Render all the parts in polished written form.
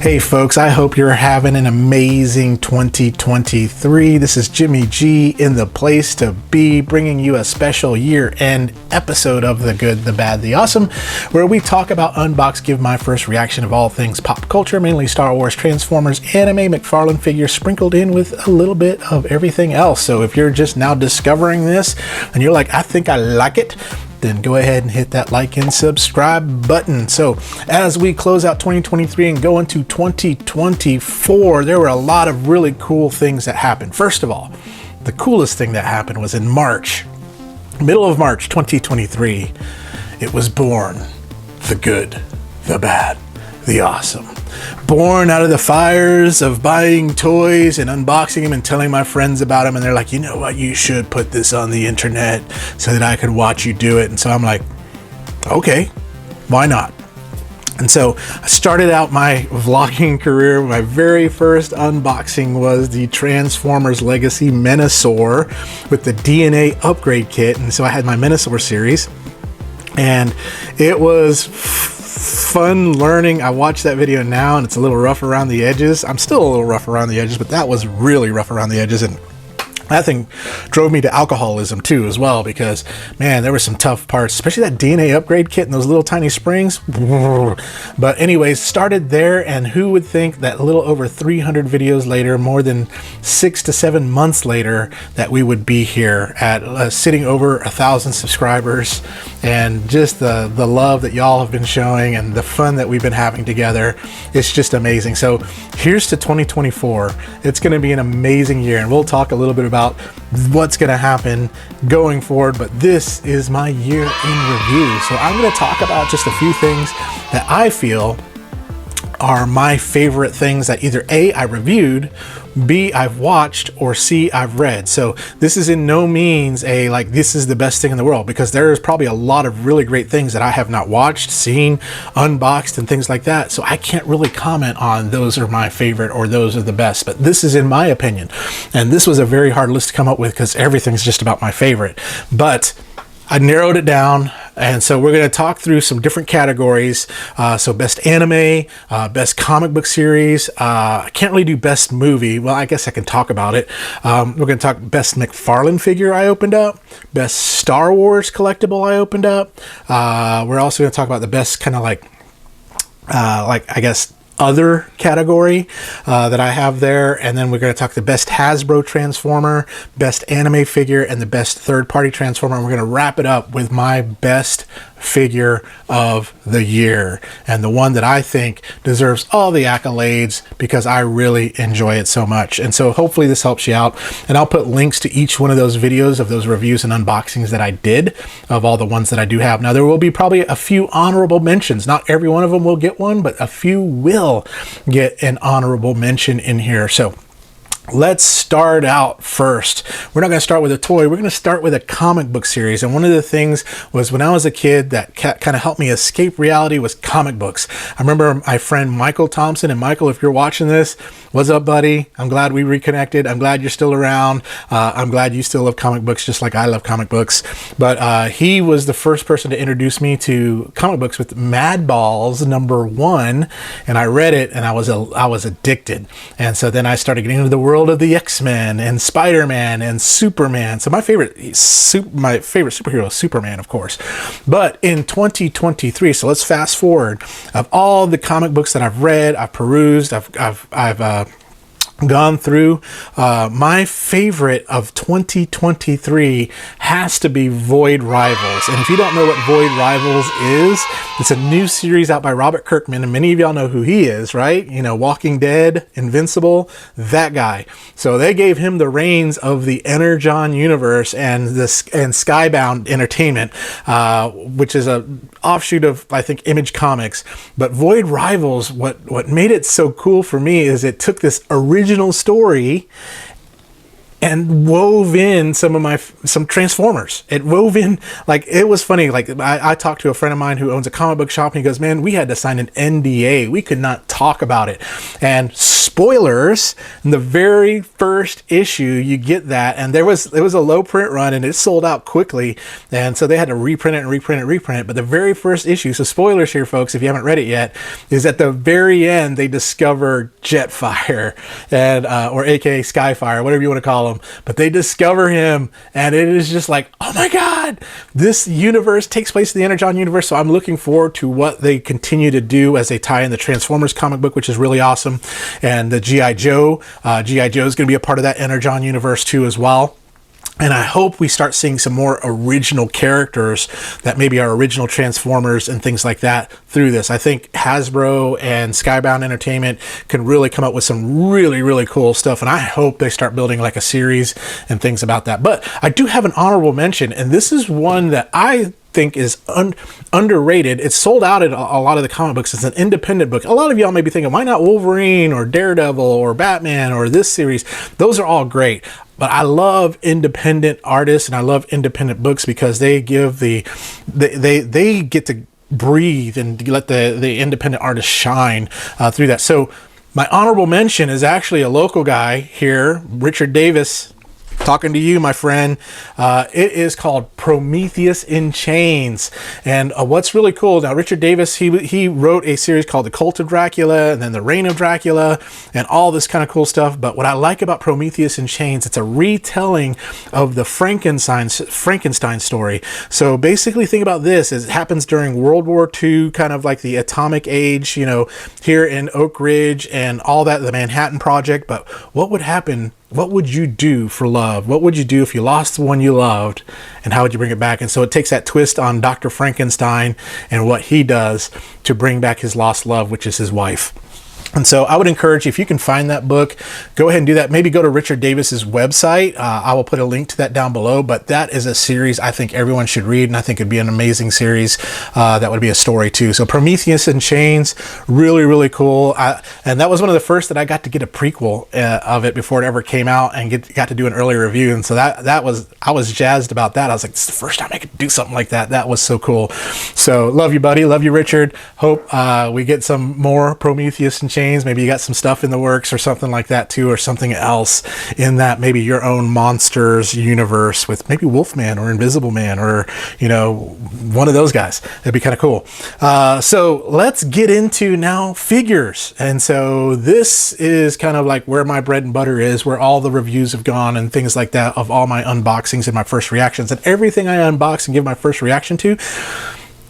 Hey folks, I hope you're having an amazing 2023. This is Jimmy G in the place to be, bringing you a special year-end episode of The Good, The Bad, The Awesome, where we talk about, unbox, give my first reaction of all things pop culture, mainly Star Wars, Transformers, anime, McFarlane figures, sprinkled in with a little bit of everything else. So if you're just now discovering this and you're like, I think I like it, then go ahead and hit that like and subscribe button. So as we close out 2023 and go into 2024, there were a lot of really cool things that happened. First of all, the coolest thing that happened was in March, middle of March 2023, it was born. The Good, The Bad, The Awesome. Born out of the fires of buying toys and unboxing them and telling my friends about them, and they're like, you know what, you should put this on the internet so that I could watch you do it. And so I'm like, okay, why not? And so I started out my vlogging career. My very first unboxing was the Transformers Legacy Menasor with the DNA upgrade kit. And so I had my Menasor series, and it was fun learning. I watched that video now and it's a little rough around the edges. I'm still a little rough around the edges, but that was really rough around the edges, and that thing drove me to alcoholism too as well, because man, there were some tough parts, especially that DNA upgrade kit and those little tiny springs. But anyways, started there, and who would think that a little over 300 videos later, more than 6 to 7 months later, that we would be here at sitting over 1,000 subscribers, and just the love that y'all have been showing and the fun that we've been having together. It's just amazing. So here's to 2024. It's going to be an amazing year, and we'll talk a little bit about what's going to happen going forward, but this is my year in review. So I'm going to talk about just a few things that I feel are my favorite things that either A, I reviewed, B, I've watched, or C, I've read. So this is in no means a like this is the best thing in the world, because there's probably a lot of really great things that I have not watched, seen, unboxed, and things like that. So I can't really comment on those are my favorite or those are the best, but this is in my opinion. And this was a very hard list to come up with because everything's just about my favorite. But I narrowed it down, and so we're going to talk through some different categories. So best anime, best comic book series. I can't really do best movie. Well, I guess I can talk about it. We're going to talk best McFarlane figure I opened up, best Star Wars collectible I opened up. We're also going to talk about the best kind of like I guess other category that I have there, and then we're going to talk the best Hasbro Transformer, best anime figure, and the best third-party Transformer. And we're going to wrap it up with my best figure of the year, and the one that I think deserves all the accolades because I really enjoy it so much. And so hopefully this helps you out, and I'll put links to each one of those videos of those reviews and unboxings that I did of all the ones that I do have. Now there will be probably a few honorable mentions. Not every one of them will get one, but a few will get an honorable mention in here. So let's start out first. We're not going to start with a toy. We're going to start with a comic book series. And one of the things was when I was a kid that kind of helped me escape reality was comic books. I remember my friend Michael Thompson, and Michael, if you're watching this, what's up, buddy? I'm glad we reconnected. I'm glad you're still around. I'm glad you still love comic books just like I love comic books. But he was the first person to introduce me to comic books with Mad Balls #1, and I read it and I was addicted. And so then I started getting into the world of the X-Men and Spider-Man and Superman. So my favorite superhero is Superman, of course. But in 2023, so let's fast forward, of all the comic books that I've read, I've perused, I've gone through, my favorite of 2023 has to be Void Rivals. And if you don't know what Void Rivals is, it's a new series out by Robert Kirkman, and many of y'all know who he is, right? You know, Walking Dead, Invincible, that guy. So they gave him the reins of the Energon universe and Skybound Entertainment, which is a offshoot of, I think, Image Comics. But Void Rivals, what made it so cool for me is it took this original story and wove in some Transformers. It wove in, like, it was funny. Like, I talked to a friend of mine who owns a comic book shop, and he goes, man, we had to sign an NDA. We could not talk about it. And spoilers, in the very first issue, you get that, and it was a low print run, and it sold out quickly, and so they had to reprint it. But the very first issue, so spoilers here, folks, if you haven't read it yet, is at the very end they discover Jetfire, and or aka Skyfire, whatever you want to call him, but they discover him, and it is just like, oh my god, this universe takes place in the Energon universe. So I'm looking forward to what they continue to do as they tie in the Transformers comic book, which is really awesome, and the G.I. Joe is going to be a part of that Energon universe too as well. And I hope we start seeing some more original characters that maybe are original Transformers and things like that through this. I think Hasbro and Skybound Entertainment can really come up with some really, really cool stuff. And I hope they start building like a series and things about that. But I do have an honorable mention, and this is one that I think is underrated. It's sold out at a lot of the comic books. It's an independent book. A lot of y'all may be thinking, why not Wolverine or Daredevil or Batman or this series? Those are all great. But I love independent artists and I love independent books because they give they get to breathe and let the independent artists shine through that. So my honorable mention is actually a local guy here, Richard Davis. Talking to you, my friend. It is called Prometheus in Chains. And what's really cool, now Richard Davis, he wrote a series called The Cult of Dracula and then The Reign of Dracula and all this kind of cool stuff. But what I like about Prometheus in Chains, it's a retelling of the Frankenstein story. So basically think about this, is it happens during World War II, kind of like the atomic age, you know, here in Oak Ridge and all that, the Manhattan Project. But what would happen? What would you do for love? What would you do if you lost the one you loved? And how would you bring it back? And so it takes that twist on Dr. Frankenstein and what he does to bring back his lost love, which is his wife. And so I would encourage you, if you can find that book, go ahead and do that. Maybe go to Richard Davis's website. I will put a link to that down below, but that is a series I think everyone should read, and I think it'd be an amazing series. That would be a story too. So Prometheus in Chains, really, really cool. And that was one of the first that I got to get a prequel of it before it ever came out and got to do an early review. And so I was jazzed about that. I was like, it's the first time I could do something like that. That was so cool. So love you, buddy. Love you, Richard. Hope we get some more Prometheus in Chains. Maybe you got some stuff in the works or something like that too, or something else in that, maybe your own monsters universe with maybe Wolfman or Invisible Man or, you know, one of those guys. That'd be kind of cool. So let's get into now figures. And so this is kind of like where my bread and butter is, where all the reviews have gone and things like that of all my unboxings and my first reactions, and everything I unbox and give my first reaction to,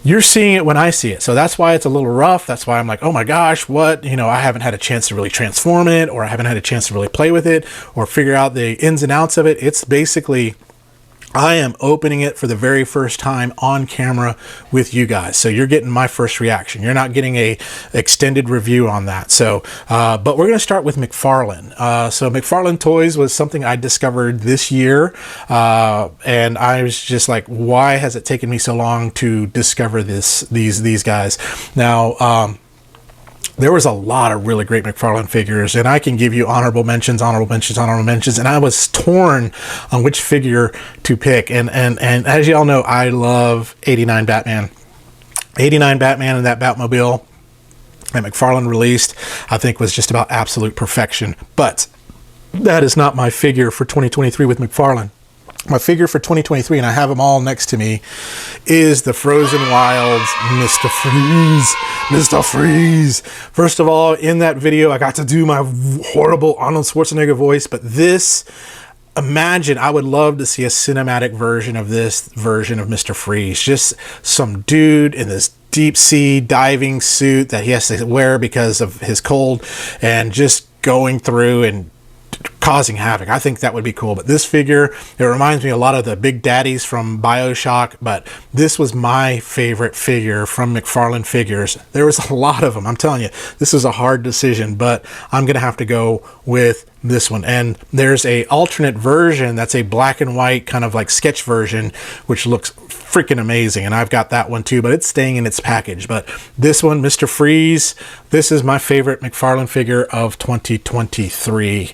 you're seeing it when I see it. So that's why it's a little rough. That's why I'm like, oh my gosh, what? You know, I haven't had a chance to really transform it, or I haven't had a chance to really play with it or figure out the ins and outs of it. It's basically, I am opening it for the very first time on camera with you guys. So you're getting my first reaction. You're not getting a extended review on that. So, but we're going to start with McFarlane. So McFarlane Toys was something I discovered this year. And I was just like, why has it taken me so long to discover these guys? Now, there was a lot of really great McFarlane figures, and I can give you honorable mentions, and I was torn on which figure to pick. And as y'all know, I love 89 Batman. 89 Batman and that Batmobile that McFarlane released, I think was just about absolute perfection. But that is not my figure for 2023 with McFarlane. My figure for 2023, and I have them all next to me, is the Frozen Wilds Mr. Freeze. Mr. Freeze. First of all, in that video, I got to do my horrible Arnold Schwarzenegger voice, but this, imagine, I would love to see a cinematic version of this version of Mr. Freeze. Just some dude in this deep sea diving suit that he has to wear because of his cold, and just going through and causing havoc. I think that would be cool. But this figure, it reminds me a lot of the big daddies from BioShock, but this was my favorite figure from McFarlane Figures. There was a lot of them. I'm telling you, this was a hard decision, but I'm gonna have to go with this one. And there's a alternate version that's a black and white kind of like sketch version, which looks freaking amazing, and I've got that one too, but it's staying in its package. But this one, Mr. Freeze, this is my favorite McFarlane figure of 2023.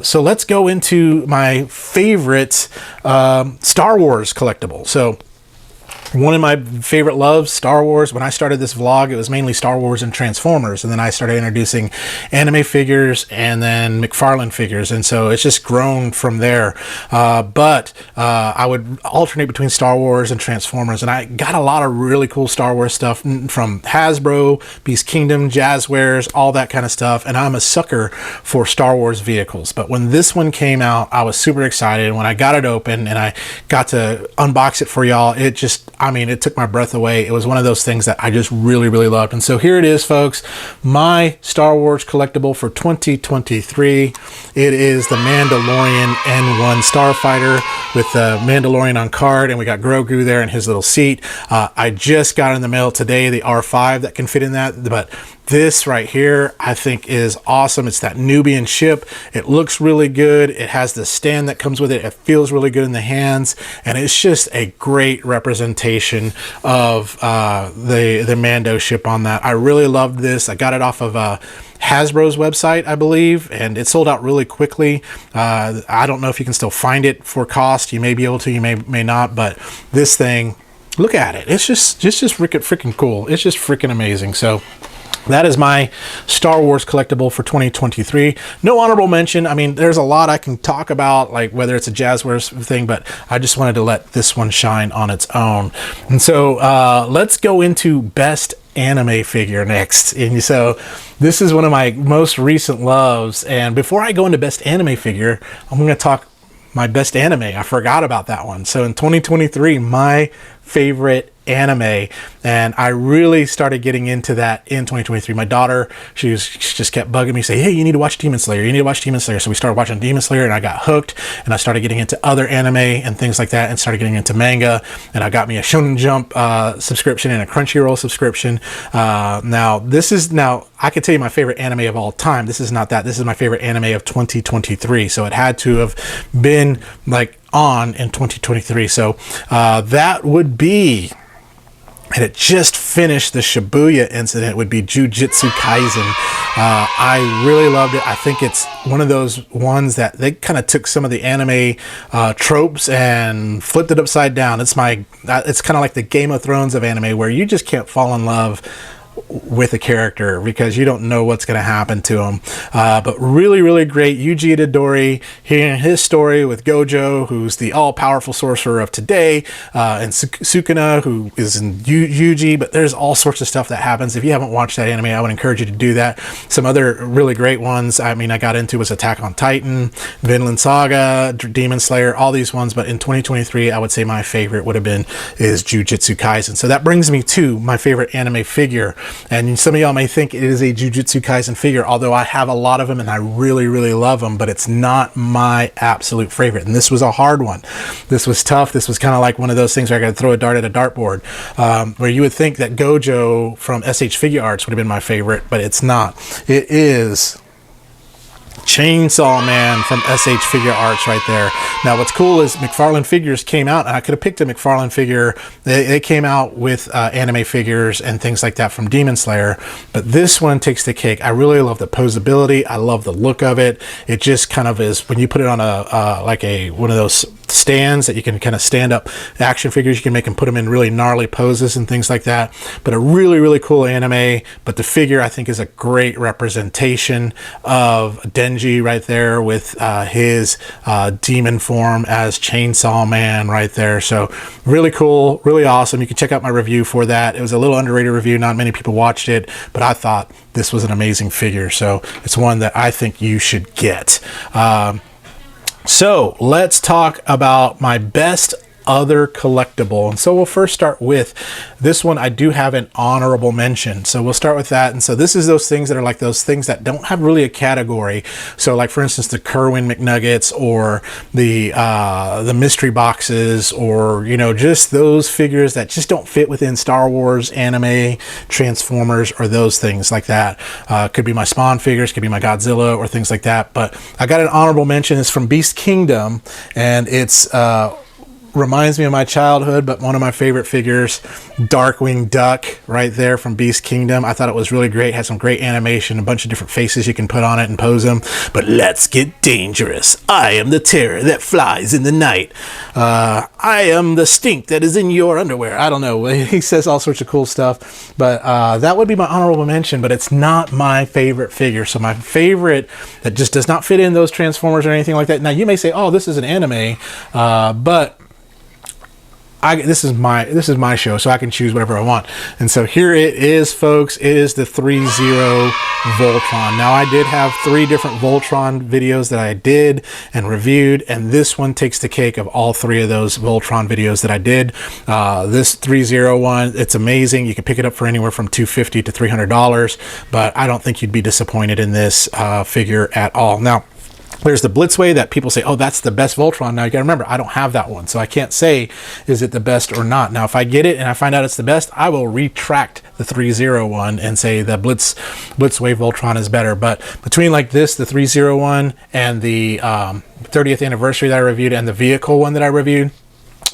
So let's go into my favorite Star Wars collectible. So one of my favorite loves, Star Wars. When I started this vlog, it was mainly Star Wars and Transformers, and then I started introducing anime figures and then McFarlane figures, and so it's just grown from there. But I would alternate between Star Wars and Transformers, and I got a lot of really cool Star Wars stuff from Hasbro, Beast Kingdom, Jazzwares, all that kind of stuff, and I'm a sucker for Star Wars vehicles. But when this one came out, I was super excited. When I got it open and I got to unbox it for y'all, it just, I mean, it took my breath away. It was one of those things that I just really, really loved. And so here it is, folks, my Star Wars collectible for 2023. It is the Mandalorian N1 Starfighter with the Mandalorian on card, and we got Grogu there in his little seat. I just got in the mail today the R5 that can fit in that, but this right here, I think, is awesome. It's that Nubian ship. It looks really good. It has the stand that comes with it. It feels really good in the hands, and it's just a great representation of the Mando ship on that. I really loved this. I got it off of Hasbro's website, I believe, and it sold out really quickly. I don't know if you can still find it for cost. You may be able to, you may not, but this thing, look at it. It's just freaking cool. It's just freaking amazing. So that is my Star Wars collectible for 2023. No honorable mention. I mean, there's a lot I can talk about, like whether it's a Jazzwares thing, but I just wanted to let this one shine on its own. And so let's go into best anime figure next. And so this is one of my most recent loves. And before I go into best anime figure, I'm going to talk my best anime. I forgot about that one. So in 2023, my favorite anime, and I really started getting into that in 2023. My daughter, she just kept bugging me, say, hey, you need to watch Demon Slayer, you need to watch Demon Slayer. So we started watching Demon Slayer, and I got hooked, and I started getting into other anime and things like that, and started getting into manga, and I got me a Shonen Jump subscription and a Crunchyroll subscription. Now I could tell you my favorite anime of all time. This is not that. This is my favorite anime of 2023. So it had to have been like on in 2023. So that would be, and it just finished the Shibuya incident, would be Jujutsu Kaisen. I really loved it. I think it's one of those ones that they kind of took some of the anime tropes and flipped it upside down. It's kind of like the Game of Thrones of anime, where you just can't fall in love with a character because you don't know what's going to happen to him. But really, really great. Yuji Itadori, hearing his story with Gojo, who's the all-powerful sorcerer of today, and Sukuna, who is in Yuji, but there's all sorts of stuff that happens. If you haven't watched that anime, I would encourage you to do that. Some other really great ones, I mean, I got into was Attack on Titan, Vinland Saga, Demon Slayer, all these ones, but in 2023, I would say my favorite is Jujutsu Kaisen. So that brings me to my favorite anime figure. And some of y'all may think it is a Jujutsu Kaisen figure, although I have a lot of them and I really, really love them, but it's not my absolute favorite. And this was a hard one. This was tough. This was kind of like one of those things where I got to throw a dart at a dartboard, where you would think that Gojo from SH Figure Arts would have been my favorite, but it's not. It is Chainsaw Man from SH Figure Arts right there. Now what's cool is McFarlane Figures came out, and I could have picked a McFarlane figure. They came out with anime figures and things like that from Demon Slayer, but this one takes the cake. I really love the posability. I love the look of it. It just kind of is, when you put it on one of those stands that you can kind of stand up action figures, you can make them, put them in really gnarly poses and things like that. But a really, really cool anime. But the figure, I think, is a great representation of Denji right there with his demon form as Chainsaw Man right there. So really cool, really awesome. You can check out my review for that. It was a little underrated review. Not many people watched it, but I thought this was an amazing figure. So it's one that I think you should get. So let's talk about my best other collectible. And so we'll first start with this one. I do have an honorable mention, so we'll start with that. And so this is those things that are like those things that don't have really a category. So like, for instance, the Kerwin McNuggets, or the mystery boxes, or, you know, just those figures that just don't fit within Star Wars, anime, Transformers, or those things like that. Could be my Spawn figures, could be my Godzilla, or things like that. But I got an honorable mention. It's from Beast Kingdom, and it's reminds me of my childhood, but one of my favorite figures, Darkwing Duck, right there from Beast Kingdom. I thought it was really great. Had some great animation, a bunch of different faces you can put on it and pose them. But let's get dangerous. I am the terror that flies in the night. I am the stink that is in your underwear. I don't know. He says all sorts of cool stuff. But that would be my honorable mention, but it's not my favorite figure. So my favorite that just does not fit in those Transformers or anything like that. Now you may say, oh, this is an anime, but this is my show, so I can choose whatever I want. And so here it is, folks. It is the 3-0 Voltron. Now, I did have 3 different Voltron videos that I did and reviewed, and this one takes the cake of all 3 of those Voltron videos that I did. This 3-0 one, it's amazing. You can pick it up for anywhere from $250 to $300, but I don't think you'd be disappointed in this figure at all. Now, there's the Blitzway that people say, oh, that's the best Voltron. Now, you got to remember, I don't have that one, so I can't say, is it the best or not? Now, if I get it and I find out it's the best, I will retract the 3-0 one and say the Blitzway Voltron is better. But between like this, the 3-0 one, and the 30th anniversary that I reviewed, and the vehicle one that I reviewed,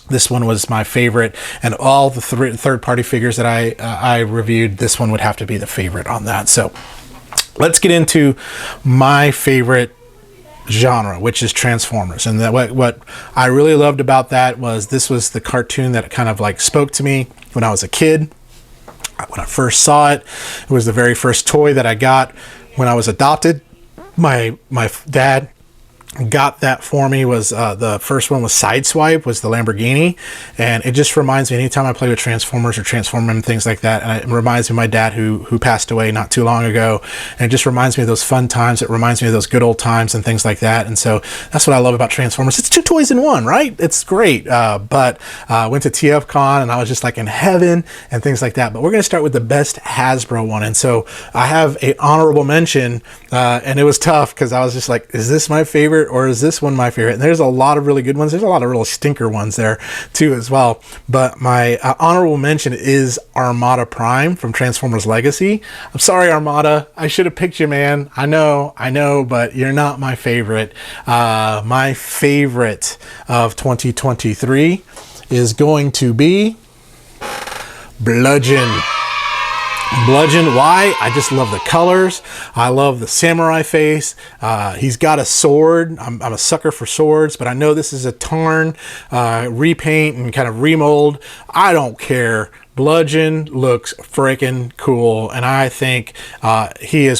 this one was my favorite. And all the third-party figures that I reviewed, this one would have to be the favorite on that. So let's get into my favorite genre, which is Transformers. And that what I really loved about that was this was the cartoon that kind of like spoke to me when I was a kid. When I first saw it, it was the very first toy that I got when I was adopted. My dad got that for me. Was the first one was Sideswipe, was the Lamborghini, and it just reminds me anytime I play with Transformers or Transform and things like that, and it reminds me of my dad who passed away not too long ago, and it just reminds me of those fun times. It reminds me of those good old times and things like that. And so that's what I love about Transformers. It's 2 toys in one, right? It's great. But I went to TFCon and I was just like in heaven and things like that. But we're going to start with the best Hasbro one. And so I have an honorable mention, and it was tough because I was just like, is this my favorite or is this one my favorite? And there's a lot of really good ones. There's a lot of real stinker ones there too as well. But my honorable mention is Armada Prime from Transformers Legacy. I'm sorry, Armada. I should have picked you, man. I know, but you're not my favorite. My favorite of 2023 is going to be Bludgeon. Why? I just love the colors. I love the samurai face. He's got a sword. I'm a sucker for swords, but I know this is a tarn, repaint and kind of remold. I don't care. Bludgeon looks freaking cool, and I think he is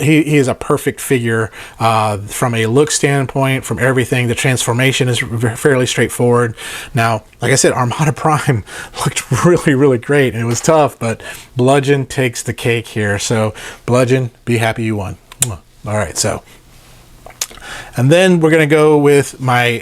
he is a perfect figure from a look standpoint, from everything. The transformation is fairly straightforward. Now, like I said, Armada Prime looked really, really great, and it was tough, but Bludgeon takes the cake here. So, Bludgeon, be happy you won. All right, so. And then we're going to go with my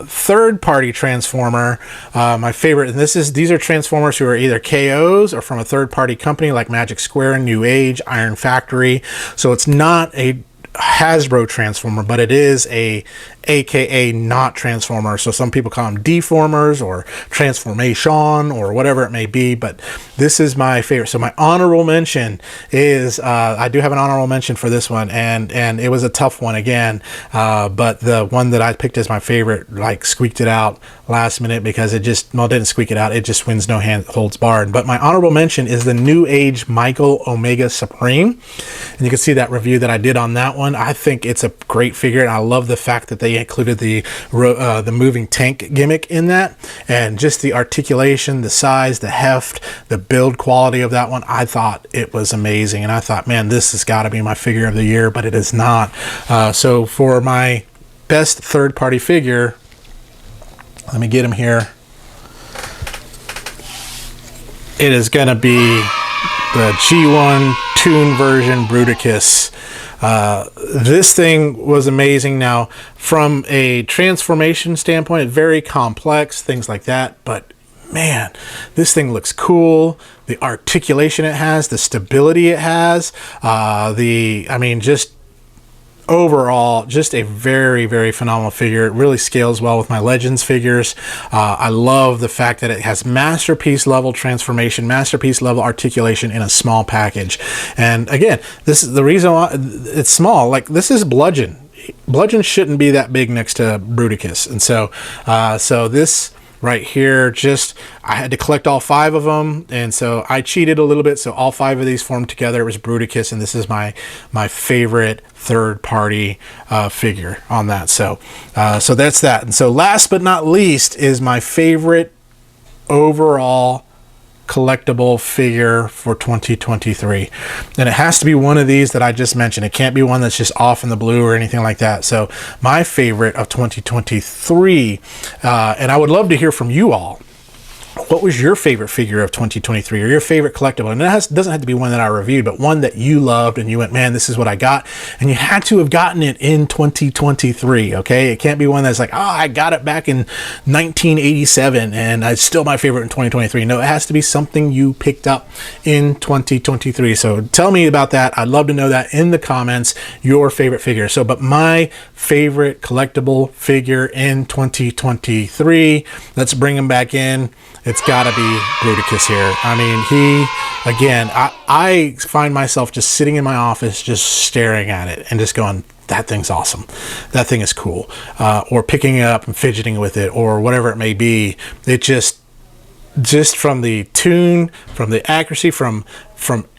third-party Transformer, my favorite. And these are Transformers who are either KOs or from a third-party company like Magic Square, New Age, Iron Factory. So it's not a Hasbro Transformer, but it is a AKA not Transformer. So some people call them Deformers or Transformation or whatever it may be, but this is my favorite. So my honorable mention is I do have an honorable mention for this one, and it was a tough one again, but the one that I picked as my favorite like squeaked it out last minute because it just, well, it didn't squeak it out, it just wins no hand holds barred. But my honorable mention is the New Age Michael Omega Supreme, and you can see that review that I did on that one. I think it's a great figure, and I love the fact that they included the moving tank gimmick in that, and just the articulation, the size, the heft, the build quality of that one. I thought it was amazing, and I thought, man, this has got to be my figure of the year, but it is not. So for my best third-party figure, let me get him here. It is going to be the G1 Toon version Bruticus. This thing was amazing. Now, from a transformation standpoint, very complex, things like that, but man, this thing looks cool. The articulation it has, the stability it has, just overall, just a very, very phenomenal figure. It really scales well with my Legends figures. I love the fact that it has masterpiece level transformation, masterpiece level articulation in a small package. And again, this is the reason why it's small. Like, this is Bludgeon. Bludgeon shouldn't be that big next to Bruticus. And so, this right here. I had to collect all 5 of them, and so I cheated a little bit, so all 5 of these formed together. It was Bruticus, and this is my favorite third-party figure on that. So that's that. And so last but not least is my favorite overall collectible figure for 2023, and it has to be one of these that I just mentioned. It can't be one that's just off in the blue or anything like that. So my favorite of 2023, and I would love to hear from you all. What was your favorite figure of 2023, or your favorite collectible? And it doesn't have to be one that I reviewed, but one that you loved and you went, man, this is what I got. And you had to have gotten it in 2023, okay? It can't be one that's like, oh, I got it back in 1987 and it's still my favorite in 2023. No, it has to be something you picked up in 2023. So tell me about that. I'd love to know that in the comments, your favorite figure. So, but my favorite collectible figure in 2023, let's bring him back in. It's got to be Bruticus here. I mean, again, I find myself just sitting in my office, just staring at it and just going, that thing's awesome. That thing is cool. Or picking it up and fidgeting with it or whatever it may be. It just from the tune, from the accuracy, from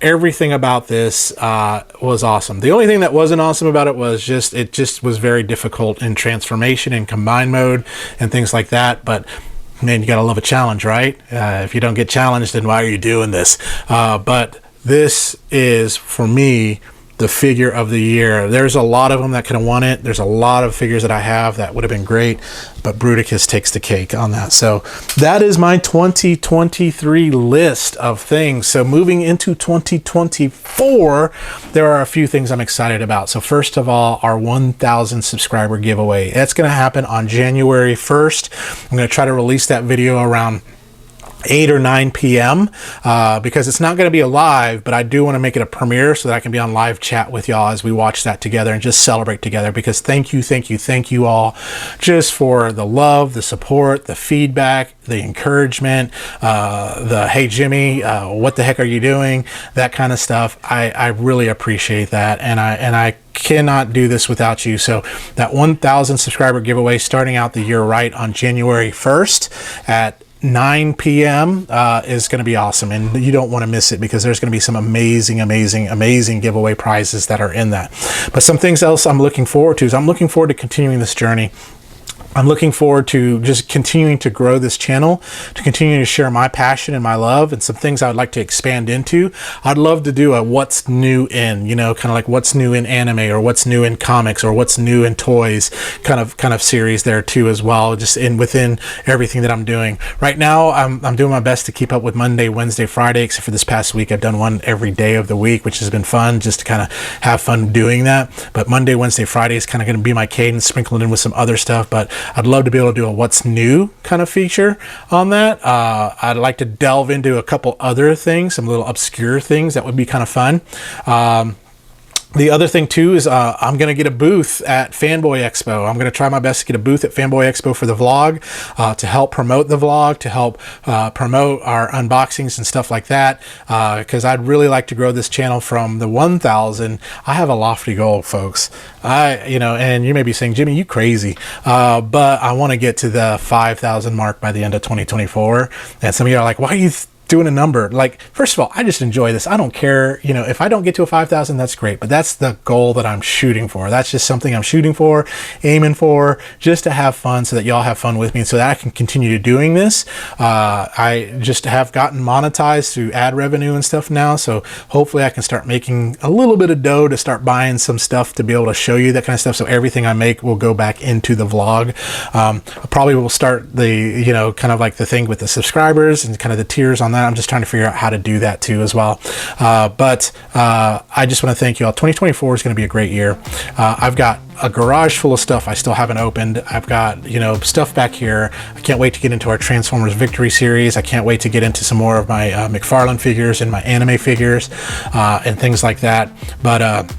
everything about this was awesome. The only thing that wasn't awesome about it was it just was very difficult in transformation and combine mode and things like that. But man, you gotta love a challenge, right? If you don't get challenged, then why are you doing this? But this is, for me, the figure of the year. There's a lot of them that could have won it. There's a lot of figures that I have that would have been great, but Bruticus takes the cake on that. So that is my 2023 list of things. So moving into 2024, there are a few things I'm excited about. So first of all, our 1,000 subscriber giveaway. That's going to happen on January 1st. I'm going to try to release that video around 8 or 9 p.m. Because it's not going to be a live, but I do want to make it a premiere so that I can be on live chat with y'all as we watch that together and just celebrate together. Because thank you all just for the love, the support, the feedback, the encouragement, the hey Jimmy, what the heck are you doing? That kind of stuff. I really appreciate that, and I cannot do this without you. So that 1,000 subscriber giveaway starting out the year right on January 1st at 9 p.m. Is going to be awesome, and you don't want to miss it because there's going to be some amazing giveaway prizes that are in that. But some things else I'm looking forward to is I'm looking forward to continuing this journey. I'm looking forward to just continuing to grow this channel, to continue to share my passion and my love and some things I would like to expand into. I'd love to do a what's new in, kind of like what's new in anime or what's new in comics or what's new in toys kind of series there too as well, just within everything that I'm doing. Right now, I'm doing my best to keep up with Monday, Wednesday, Friday, except for this past week. I've done one every day of the week, which has been fun just to kind of have fun doing that. But Monday, Wednesday, Friday is kind of going to be my cadence, sprinkled in with some other stuff. But I'd love to be able to do a what's new kind of feature on that. I'd like to delve into a couple other things, some little obscure things that would be kind of fun. The other thing too is I'm going to get a booth at Fanboy Expo. I'm going to try my best to get a booth at Fanboy Expo for the vlog, to help promote the vlog, to help promote our unboxings and stuff like that, because I'd really like to grow this channel from the 1,000. I have a lofty goal, folks. And you may be saying, Jimmy, you crazy, but I want to get to the 5,000 mark by the end of 2024. And some of you are like, why are you doing a number? Like, first of all, I just enjoy this. I don't care, if I don't get to a 5,000, that's great, but that's the goal that I'm shooting for. That's just something I'm shooting for, aiming for, just to have fun so that y'all have fun with me and so that I can continue doing this. I just have gotten monetized through ad revenue and stuff now, so hopefully I can start making a little bit of dough to start buying some stuff to be able to show you that kind of stuff, so everything I make will go back into the vlog. I probably will start the, kind of like the thing with the subscribers and kind of the tiers on that. I'm just trying to figure out how to do that too as well. But I just want to thank you all. 2024 is going to be a great year. I've got a garage full of stuff I still haven't opened. I've got, stuff back here. I can't wait to get into our Transformers Victory series. I can't wait to get into some more of my McFarlane figures and my anime figures and things like that. But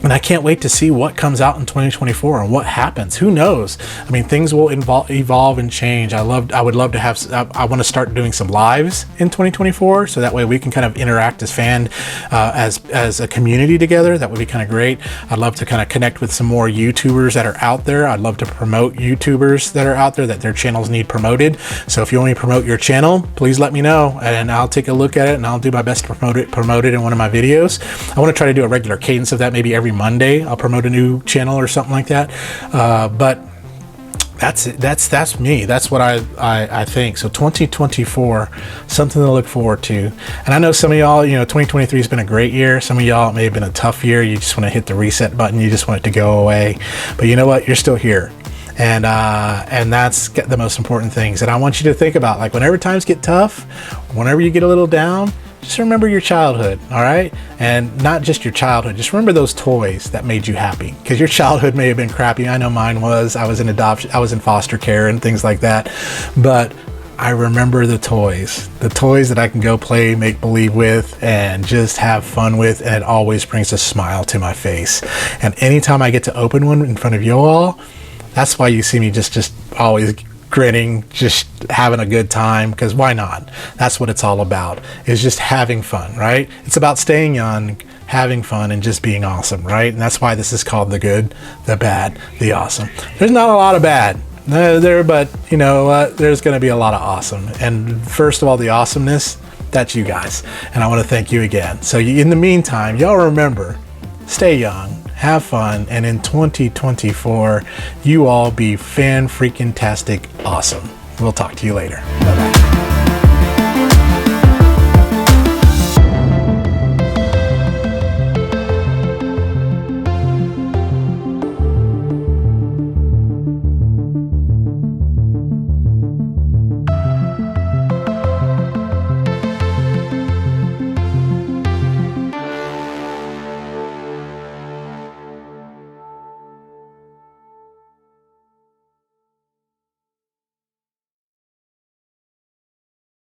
And I can't wait to see what comes out in 2024 and what happens. Who knows? I mean, things will evolve and change. I would love to have, I want to start doing some lives in 2024, so that way we can kind of interact as as a community together. That would be kind of great. I'd love to kind of connect with some more YouTubers that are out there. I'd love to promote YouTubers that are out there that their channels need promoted. So if you want me to promote your channel, please let me know, and I'll take a look at it, and I'll do my best to promote it in one of my videos. I want to try to do a regular cadence of that, maybe every Monday I'll promote a new channel or something like that. But that's it. That's me. That's what I think. So 2024, something to look forward to. And I know some of y'all, 2023 has been a great year. Some of y'all, it may have been a tough year. You just want to hit the reset button. You just want it to go away. But you know what? You're still here. And that's the most important things. And I want you to think about, like, whenever times get tough, whenever you get a little down, just remember your childhood, all right? And not just your childhood, just remember those toys that made you happy, because your childhood may have been crappy. I know mine was. I was in adoption, I was in foster care and things like that. But I remember the toys that I can go play make believe with and just have fun with, and it always brings a smile to my face. And anytime I get to open one in front of you all, that's why you see me just always grinning, just having a good time, because why not? That's what it's all about, is just having fun, right? It's about staying young, having fun, and just being awesome, right? And that's why this is called the good, the bad, the awesome. There's not a lot of bad there, but you know what? There's going to be a lot of awesome. And first of all, the awesomeness, that's you guys. And I want to thank you again. So in the meantime, y'all remember, stay young, have fun, and in 2024, you all be fan-freaking-tastic awesome. We'll talk to you later. Bye-bye.